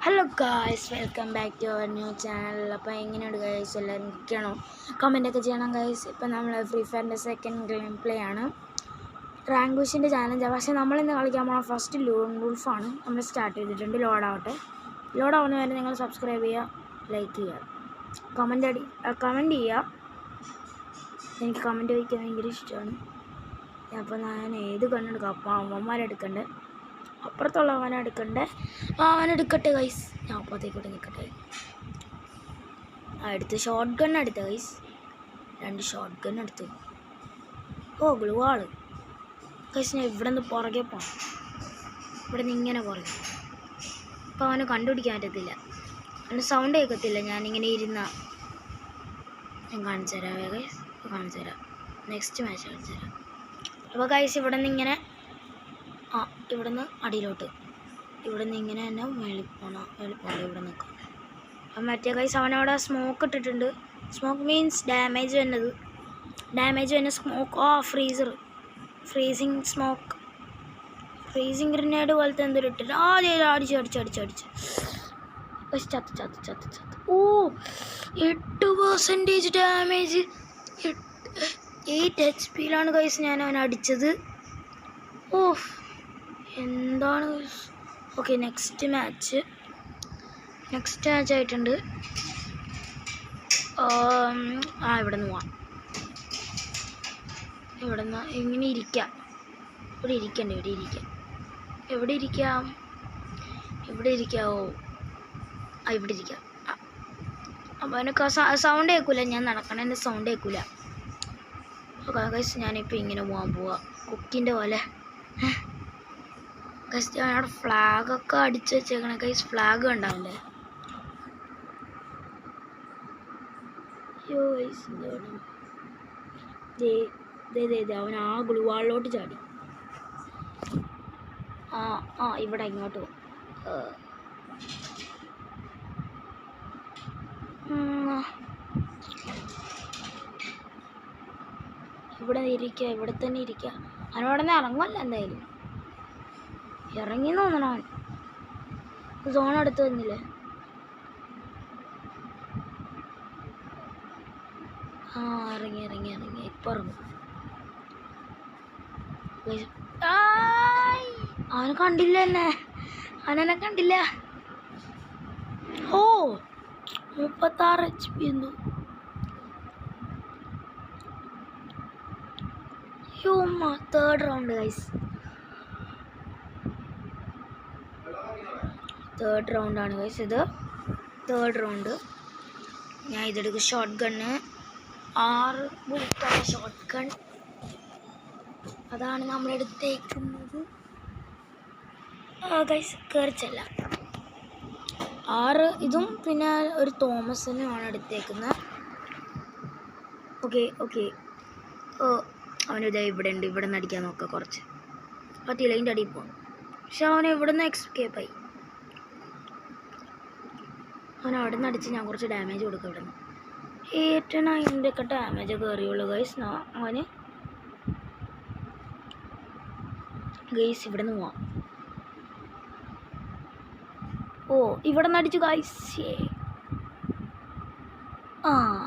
Hello guys, welcome back to our new channel. അപ്പോൾ എങ്ങനെയുണ്ട് guys? എല്ലാവരും ഇരിക്കണോ? കമൻറ്റൊക്കെ ചെയ്യണം ഗായ്സ്. ഇപ്പം നമ്മൾ ഫ്രീ ഫയറിൻ്റെ സെക്കൻഡ് ഗെയിം പ്ലേ ആണ്. റാങ്ക് പുഷിൻ്റെ ചാലഞ്ചാണ്. പക്ഷേ നമ്മളിന്ന് കളിക്കാൻ പോകണം ഫസ്റ്റ് ലൂൺ വുൾഫാണ്. നമ്മൾ സ്റ്റാർട്ട് ചെയ്തിട്ടുണ്ട്. ലോഡാവട്ടെ. ലോഡാവുന്ന വരെ നിങ്ങൾ സബ്സ്ക്രൈബ് ചെയ്യുക, ലൈക്ക് ചെയ്യുക, കമൻറ്റ് ചെയ്യുക. എനിക്ക് കമൻറ്റ് വയ്ക്കാൻ ഭയങ്കര ഇഷ്ടമാണ്. അപ്പോൾ ഞാൻ ഏത് കണ്ണെടുക്കാം? അപ്പോൾ അമ്മമാരെടുക്കണ്ടേ, അപ്പുറത്തുള്ള അവനെടുക്കണ്ടേ? അവനെടുക്കട്ടെ ഗൈസ്. ഞാൻ അപ്പുറത്തേക്കോട്ട് നിൽക്കട്ടെ. അടുത്ത് ഷോർട്ട് ഗൺ എടുത്ത ഗൈസ്. 2 ഷോർട്ട് ഗൺ എടുത്തു. ഓ ഗ്ലൂ ആള് ഗൈസ്. ഞാൻ ഇവിടെ നിന്ന് പുറകെ പോകണം. ഇവിടെ നിന്ന് ഇങ്ങനെ പുറകെ. അപ്പോൾ അവനെ കണ്ടുപിടിക്കാൻ പറ്റത്തില്ല. അവൻ്റെ സൗണ്ട് കേൾക്കത്തില്ല ഞാനിങ്ങനെ ഇരുന്ന. ഞാൻ കാണിച്ചു തരാം ഗൈസ്, കാണിച്ചു തരാം. നെക്സ്റ്റ് മാച്ച് കാണിച്ചു തരാം. അപ്പോൾ ഗൈസ് ഇവിടെ നിന്ന് ഇങ്ങനെ ഇവിടെ നിന്ന് അടിയിലോട്ട്, ഇവിടെ നിന്ന് ഇങ്ങനെ തന്നെ വെളിപ്പോണം ഇവിടെ നിൽക്കാം. അപ്പം മറ്റേ ഗൈസ് അവനവിടെ സ്മോക്ക് ഇട്ടിട്ടുണ്ട്. സ്മോക്ക് മീൻസ് ഡാമേജ് വരുന്ന smoke. Freezing smoke, freezing grenade പോലത്തെ എന്തൊരു ഇട്ടിട്ട് അടിച്ച് ചത്ത്. ഓ 8% ഡാമേജ്, 8 HP ഗൈസ് ഞാൻ അവനെ അടിച്ചത്. ഓ എന്താണ്. ഓക്കെ, നെക്സ്റ്റ് മാച്ച് ആയിട്ടുണ്ട്. ഇവിടെ നിന്ന് പോവാം. ഇവിടെ നിന്ന് ഇങ്ങനെ ഇരിക്കാം. ഇവിടെ ഇരിക്കാമോ? ഇവിടെ ഇരിക്കാം. അപ്പോൾ എനിക്ക് സൗണ്ട് കേൾക്കില്ല. ഞാൻ നടക്കണതിൻ്റെ സൗണ്ട് കേൾക്കില്ല. ഓക്കെ ഗൈസ്, ഞാനിപ്പോൾ ഇങ്ങനെ പോവാ കുക്കിൻ്റെ പോലെ. ഗൈസ് അവിടെ ഫ്ലാഗൊക്കെ അടിച്ച് വെച്ചേക്കണേ ഗൈസ്. ഫ്ലാഗ് ഉണ്ടാവില്ലേ? അയ്യോ ഗൈസ്, അവൻ ആ ഗ്ലൂവാളിലോട്ട് ചാടി. ഇവിടെ ഇങ്ങോട്ട് പോകും. ഇവിടെ തന്നെ ഇരിക്കുക. അവനോടെ നിന്ന് ഇറങ്ങുമല്ല എന്തായാലും. ഇറങ്ങി തോന്നണം അവൻ. സോൺ അടുത്ത് വന്നില്ലേ? ഇറങ്ങി. ഇപ്പം ഇറങ്ങും. അവനെ കണ്ടില്ല അവനെന്നെ കണ്ടില്ല. ഓ 36 HP എന്തോ. Third round guys. തേർഡ് റൗണ്ടാണ് ഗൈസ് ഇത്. Third round. ഞാൻ ഇതെടുക്കും. ഷോർട്ട് ഗണ്ണ് 6 ബുള്ളറ്റുള്ള ഷോർട്ട് ഗൺ, അതാണ് നമ്മളെടുത്തേക്കുന്നത്. ഗൈസ് കയറിച്ചല്ല. 6 ഇതും പിന്നെ ഒരു തോമസിനുമാണ് എടുത്തേക്കുന്നത്. ഓക്കെ. അവനിത് ഇവിടെ ഉണ്ട്. ഇവിടെ നിന്ന് അടിക്കാൻ നോക്കാം കുറച്ച്. പറ്റിയില്ല, അതിൻ്റെ അടിയിൽ പോകാം. പക്ഷെ അവൻ ഇവിടെ നിന്ന് എസ്കേപ്പായി. അവൻ അവിടെ നിന്ന് അടിച്ച് ഞാൻ കുറച്ച് ഡാമേജ് കൊടുക്കും. ഇവിടെ നിന്ന് 8-9 ഒക്കെ ഡാമേജ് കയറിയുള്ളൂ ഗൈസ്. അവന് ഗൈസ് ഇവിടെ നിന്ന് പോവാം. ഇവിടെ നിന്ന് അടിച്ചു ഗൈസ്.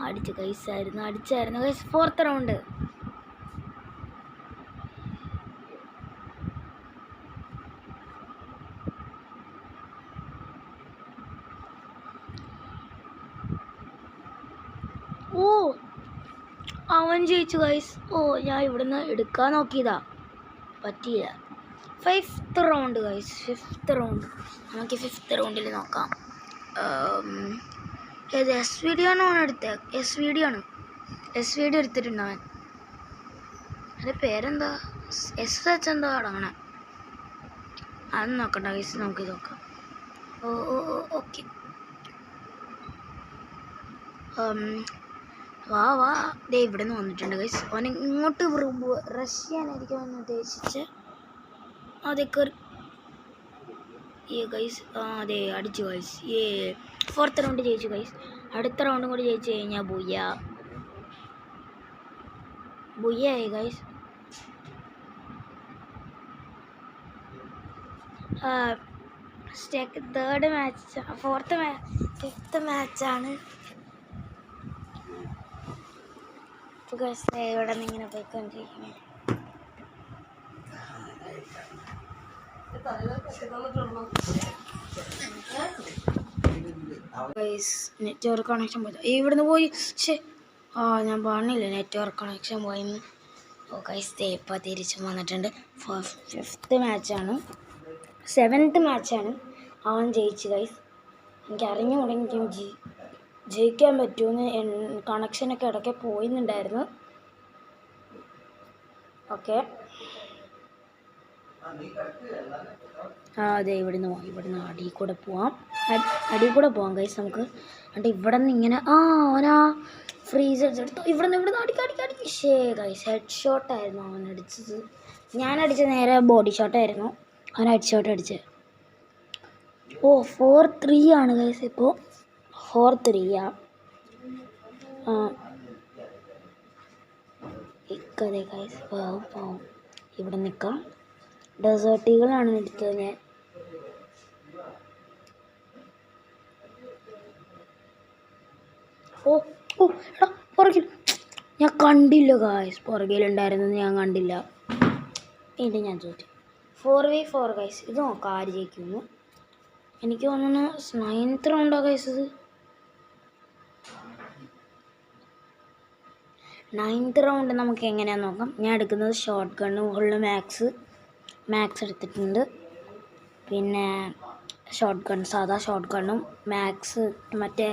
അടിച്ചു ഗൈസ്. Fourth round. അവൻ ജയിച്ചു ഗൈസ്. ഞാൻ ഇവിടുന്ന് എടുക്കാൻ നോക്കിയതാ, പറ്റിയില്ല. 5th round guys. 5th round. നമുക്ക് 5th റൗണ്ടിൽ നോക്കാം. ഏത് SVD ആണോ എടുത്തത്? SVD എടുത്തിട്ടുണ്ട് അവൻ. അതിൻ്റെ പേരെന്താ? SH എന്തോ അടങ്ങണേ. അത് നോക്കണ്ട ഗൈസ്, നമുക്കിത് നോക്കാം. ഓക്കെ. വാ ദേ ഇവിടെ നിന്ന് വന്നിട്ടുണ്ട് ഗൈസ്. അവൻ ഇങ്ങോട്ട് റഷ് ചെയ്യാനായിരിക്കും അവൻ ഉദ്ദേശിച്ച്. അതൊക്കെ ഗൈസ്. അതെ, അടിച്ചു ഗൈസ്. 4th റൗണ്ട് ജയിച്ചു ഗൈസ്. അടുത്ത റൗണ്ടും കൂടി ജയിച്ചു കഴിഞ്ഞാൽ ബുയ്യായി ഗൈസ്. സ്റ്റേക്ക് തേർഡ് മാച്ച്, ഫിഫ്ത്ത് മാച്ചാണ്. ഇവിടെ നിന്ന് ഇങ്ങനെ പോയിക്കൊണ്ടിരിക്കുന്നു. നെറ്റ്വർക്ക് കണക്ഷൻ പോയി. ഇവിടുന്ന് പോയി ഞാൻ പറഞ്ഞില്ല നെറ്റ്വർക്ക് കണക്ഷൻ പോയിന്ന്. ഇപ്പോൾ തിരിച്ചു വന്നിട്ടുണ്ട്. ഫിഫ്ത്ത് മാച്ചാണ്, 7th മാച്ചാണ്. അവൻ ജയിച്ചു ഗൈസ്. എനിക്ക് അറിഞ്ഞു തുടങ്ങി ജയിക്കാൻ പറ്റുമെന്ന്. കണക്ഷനൊക്കെ ഇടയ്ക്ക് പോയിന്നുണ്ടായിരുന്നു. ഓക്കെ, അതെ ഇവിടുന്ന് അടിയിൽ കൂടെ പോവാം ഗൈസ് നമുക്ക്. എന്നിട്ട് ഇവിടെ നിന്ന് ഇങ്ങനെ അവനാ ഫ്രീസ് അടിച്ചെടുത്തു. ഇവിടുന്ന് അടിക്കി. ഗൈസ് ഹെഡ് ഷോട്ടായിരുന്നു അവൻ അടിച്ചത്. ഞാൻ അടിച്ചത് നേരെ ബോഡി ഷോട്ടായിരുന്നു. അവൻ ഹെഡ് ഷോട്ട് അടിച്ചത്. 4-3 ആണ് ഗൈസ്. ഇപ്പോൾ 4-3 ഇക്കതെ ഗൈസ്. പാവം ഇവിടെ നിൽക്കാം. ഡെസേർട്ടുകളാണ് എടുത്തത് ഞാൻ. എടാ പുറകിൽ ഞാൻ കണ്ടില്ല ഗൈസ്. പുറകിലുണ്ടായിരുന്നെന്ന് ഞാൻ കണ്ടില്ല. ഇത് ഞാൻ ചോദിച്ചു. 4v4 guys. ഇത് നോക്കാം ആര് ജയിക്കുന്നു. എനിക്ക് തോന്നുന്നു 9th റൗണ്ടാ ഗൈസ്. ഇത് 9th റൗണ്ട് നമുക്ക് എങ്ങനെയാണെന്ന് നോക്കാം. ഞാൻ എടുക്കുന്നത് ഷോട്ട് ഗണ്ണ് ഉള്ള മാക്സ് എടുത്തിട്ടുണ്ട്. പിന്നെ സാധാ ഷോട്ട് ഗണ്ണും മാക്സ് മറ്റേ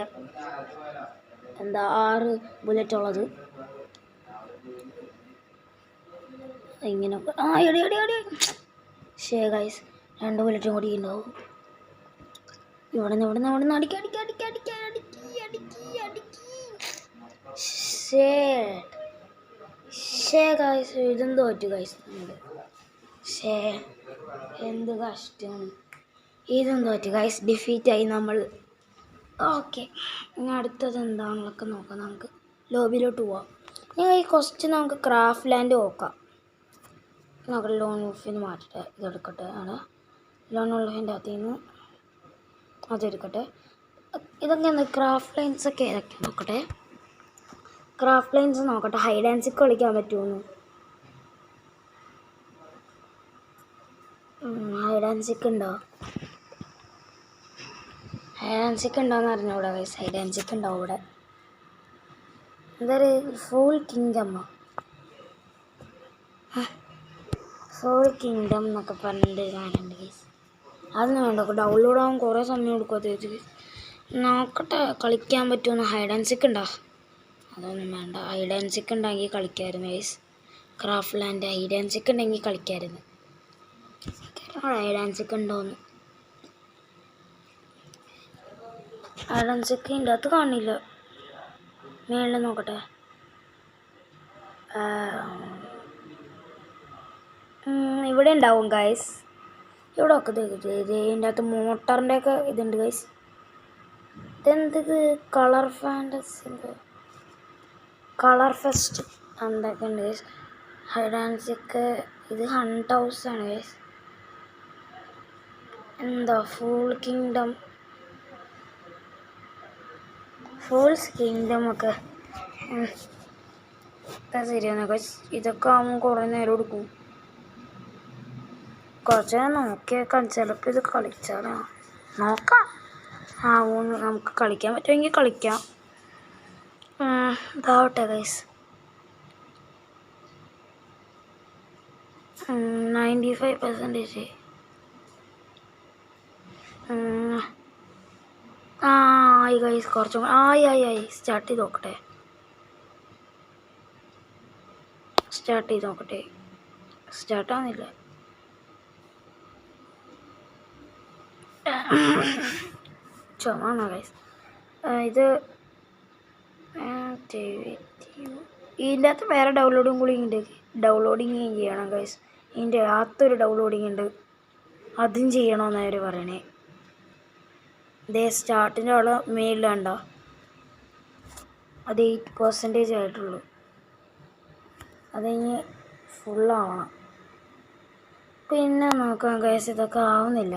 6 ബുള്ളറ്റ് ഉള്ളത്. ഇങ്ങനെയൊക്കെ എടി ഗൈസ് 2 ബുള്ളറ്റും കൂടി ഉണ്ടാവും. ഇവിടുന്ന് അടിക്കി. ഗൈസ് ഇതെന്തോ പറ്റു ഗൈസ്. എന്ത് കഷ്ടമാണ്. ഇതെന്തോ പറ്റു ഗൈസ്. ഡിഫീറ്റായി നമ്മൾ. ഓക്കെ, ഇനി അടുത്തത് എന്താണെന്നൊക്കെ നോക്കാം. നമുക്ക് ലോബിയിലോട്ട് പോവാം. ഈ ക്വസ്റ്റ്യൻ നമുക്ക് ക്രാഫ്റ്റ് ലാൻഡ് നോക്കാം. നോക്കട്ടെ, ലോൺ വുൾഫിന് മാറ്റട്ടെ. ഇതെടുക്കട്ടെ. ലോൺ വുൾഫിൻ്റെ അകത്ത് നിന്ന് അതെടുക്കട്ടെ. ഇതൊക്കെ എന്താ ക്രാഫ്റ്റ് ലൈൻസൊക്കെ ഏതൊക്കെ നോക്കട്ടെ. ക്രാഫ്റ്റ് ലൈൻസ് നോക്കട്ടെ. ഹൈഡ് ആൻഡ് സീക്ക് കളിക്കാൻ പറ്റുമെന്ന്. ഹൈഡ് ആൻഡ് സീക്ക് ഉണ്ടോയെന്ന് അറിഞ്ഞൂടാ ഗൈസ്. ഹൈഡ് ആൻഡ് സീക്ക് ഉണ്ടാവും ഇവിടെ. എന്തൊരു ഫുൾ കിങ്ഡം എന്നൊക്കെ പറഞ്ഞിട്ട് കാണുന്നുണ്ട് ഗൈസ്. അതൊന്നും വേണ്ട, ഡൗൺലോഡ് ആവാൻ കുറേ സമയം എടുക്കും. നോക്കട്ടെ കളിക്കാൻ പറ്റുമെന്ന്. ഹൈഡ് ആൻഡ് സീക്ക് ഉണ്ടോ? അതൊന്നും വേണ്ട. ഹൈഡ് ആൻഡ് സീക്ക് ഉണ്ടെങ്കിൽ കളിക്കായിരുന്നു guys. Craft land hide and seek ഉണ്ടെങ്കിൽ കളിക്കായിരുന്നു. ഹൈഡ് ആൻഡ് സീക്ക് ഉണ്ടോയെന്ന്. ഹൈഡ് ആൻഡ് സീക്ക് ഇതിൻ്റെ അകത്ത് കാണില്ല. മേളിൽ നോക്കട്ടെ. ഇവിടെ ഉണ്ടാവും ഗൈസ്. ഇവിടെ ഒക്കെ ഇതിൻ്റെ അകത്ത് മോട്ടറിൻ്റെ ഒക്കെ ഇതുണ്ട് ഗൈസ്. ഇതെന്ത് കളർ ഫെസ്റ്റ് എന്തൊക്കെ ഉണ്ട് ഗൈസ്. ഹൈഡ് ആൻഡ് സീക്ക് ഇത് ഹണ്ട് ഹൗസ് ആണ് ഗൈസ്. എന്താ ഫൂൾസ് കിങ്ഡം ഒക്കെ ശരിയാണ് ഗൈസ്. ഇതൊക്കെ ആകുമ്പോൾ കുറേ നേരം എടുക്കും. കുറച്ച് നേരം നോക്കിയേക്കാം. ചിലപ്പോൾ ഇത് കളിച്ചാലോ നോക്കാം. നമുക്ക് കളിക്കാൻ പറ്റുമെങ്കിൽ കളിക്കാം. ഇതാവട്ടെ ഗൈസ്. 95%. ആയി ഗൈസ്. കുറച്ചും ആയി. സ്റ്റാർട്ട് ചെയ്ത് നോക്കട്ടെ. സ്റ്റാർട്ടാവുന്നില്ല. ചുമണോ ഗൈസ്. ഇത് ഇതിൻ്റെ അകത്ത് വേറെ ഡൗൺലോഡിങ് ചെയ്യണം ഗൈസ്. ഇതിൻ്റെ അകത്തൊരു ഡൗൺലോഡിങ് ഉണ്ട്, അതും ചെയ്യണമെന്ന് അവർ പറയണേ. ഇതേ സ്റ്റാർട്ടിൻ്റെ അവിടെ മേലിലുണ്ടോ, അത് 8% ആയിട്ടുള്ളൂ. അതിന് ഫുള്ളാവണം. പിന്നെ നോക്കാം ഗൈസ്. ഇതൊക്കെ ആവുന്നില്ല.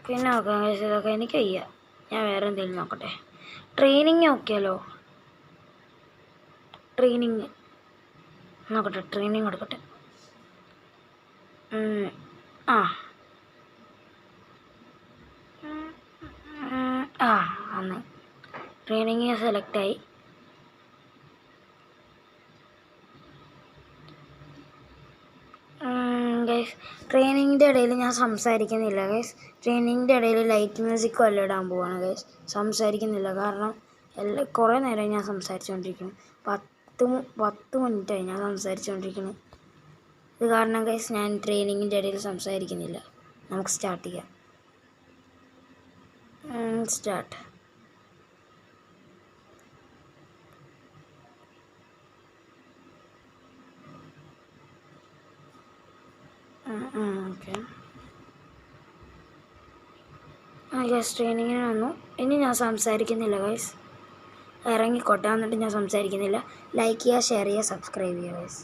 പിന്നെ നോക്കാം ഗൈസ്. ഇതൊക്കെ എനിക്ക് വയ്യ. ഞാൻ വേറെ എന്തെങ്കിലും നോക്കട്ടെ. ട്രെയിനിങ് നോക്കിയാലോ? ട്രെയിനിങ് നോക്കട്ടെ. ട്രെയിനിങ് കൊടുക്കട്ടെ. ആ ആ അന്ന് ട്രെയിനിങ് സെലക്റ്റായി. ഗൈസ് ട്രെയിനിങ്ങിൻ്റെ ഇടയിൽ ഞാൻ സംസാരിക്കുന്നില്ല ഗൈസ്. ട്രെയിനിങ്ങിൻ്റെ ഇടയിൽ ലൈറ്റ് മ്യൂസിക് വല്ല ഇടാൻ പോവാണ് ഗൈസ്. സംസാരിക്കുന്നില്ല കാരണം കുറേ നേരമായി ഞാൻ സംസാരിച്ചുകൊണ്ടിരിക്കുന്നു. 10 മിനിറ്റായി ഞാൻ സംസാരിച്ചുകൊണ്ടിരിക്കുന്നു. ഇത് കാരണം ഗൈസ് ഞാൻ ട്രെയിനിങ്ങിൻ്റെ ഇടയിൽ സംസാരിക്കുന്നില്ല. നമുക്ക് സ്റ്റാർട്ട് ചെയ്യാം. സ്റ്റാർട്ട്. ഓക്കെ ഗൈസ് ട്രെയിനിങ്ങിന് വന്നു. ഇനി ഞാൻ സംസാരിക്കുന്നില്ല ഗൈസ്. ഇറങ്ങിക്കോട്ടെ. എന്നിട്ട് ഞാൻ സംസാരിക്കുന്നില്ല. ലൈക്ക് ചെയ്യുക, ഷെയർ ചെയ്യുക, സബ്സ്ക്രൈബ് ചെയ്യുക ഗൈസ്.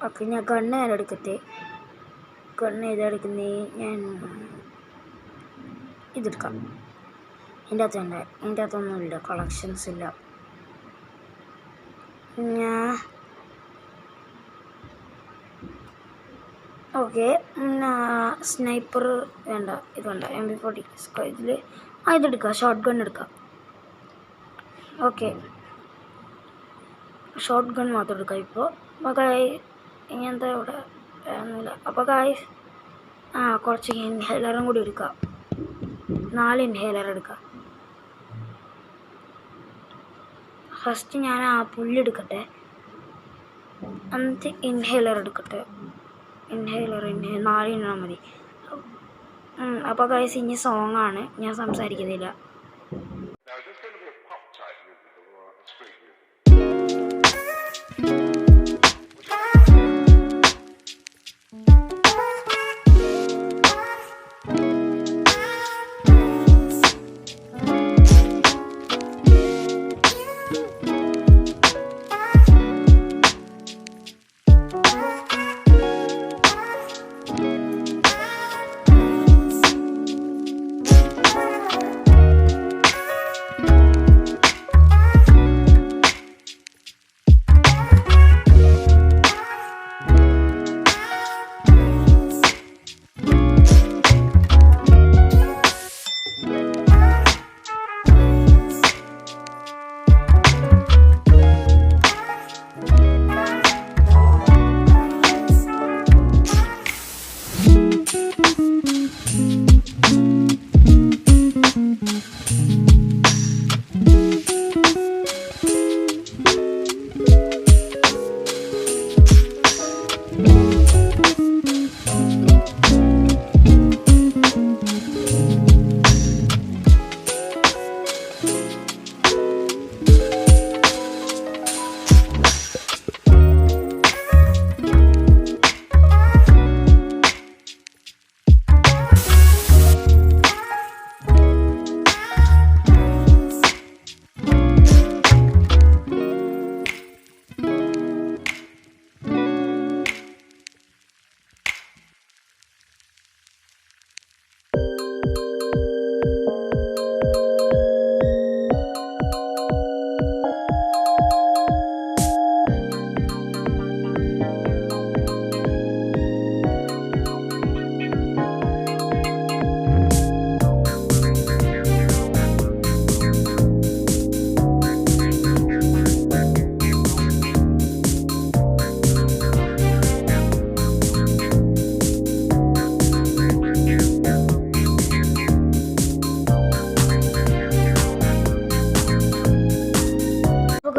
ഓക്കെ ഞാൻ ഗണ്ണ് എടുക്കട്ടെ. ഗണ്ണ് ഏതെടുക്കുന്നേ? ഞാൻ ഇതെടുക്കാം. എൻ്റെ അകത്തൊന്നുമില്ല. കളക്ഷൻസ് ഇല്ല. ഞാൻ ഓക്കെ സ്നൈപ്പർ വേണ്ട. ഇത് വേണ്ട. MP40 ഇതിൽ ഇതെടുക്കാം. ഷോർട്ട് ഗൺ എടുക്കാം. ഓക്കെ ഷോർട്ട് ഗൺ മാത്രം എടുക്കാം ഇപ്പോൾ. അപ്പോൾ ഇങ്ങനത്തെ ഇവിടെ ഒന്നുമില്ല. അപ്പോൾ കുറച്ച് ഇൻഹേലറും കൂടി എടുക്കാം. 4 ഇൻഹേലർ എടുക്കാം. ഫസ്റ്റ് ഞാൻ ആ പുല്ലെടുക്കട്ടെ. എന്നിട്ട് ഇൻഹേലർ എടുക്കട്ടെ. ഇൻഹേലർ 4 എണ്ണം മതി. അപ്പോൾ ഗൈസ് ഇനി സോങ്ങാണ്. ഞാൻ സംസാരിക്കുന്നില്ല.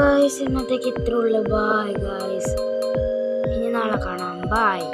ഗായ്സ് ഇന്നത്തേക്ക് ഇത്രേ ഉള്ളൂ. Bye guys. ഇനി നാളെ കാണാം. ബായ്.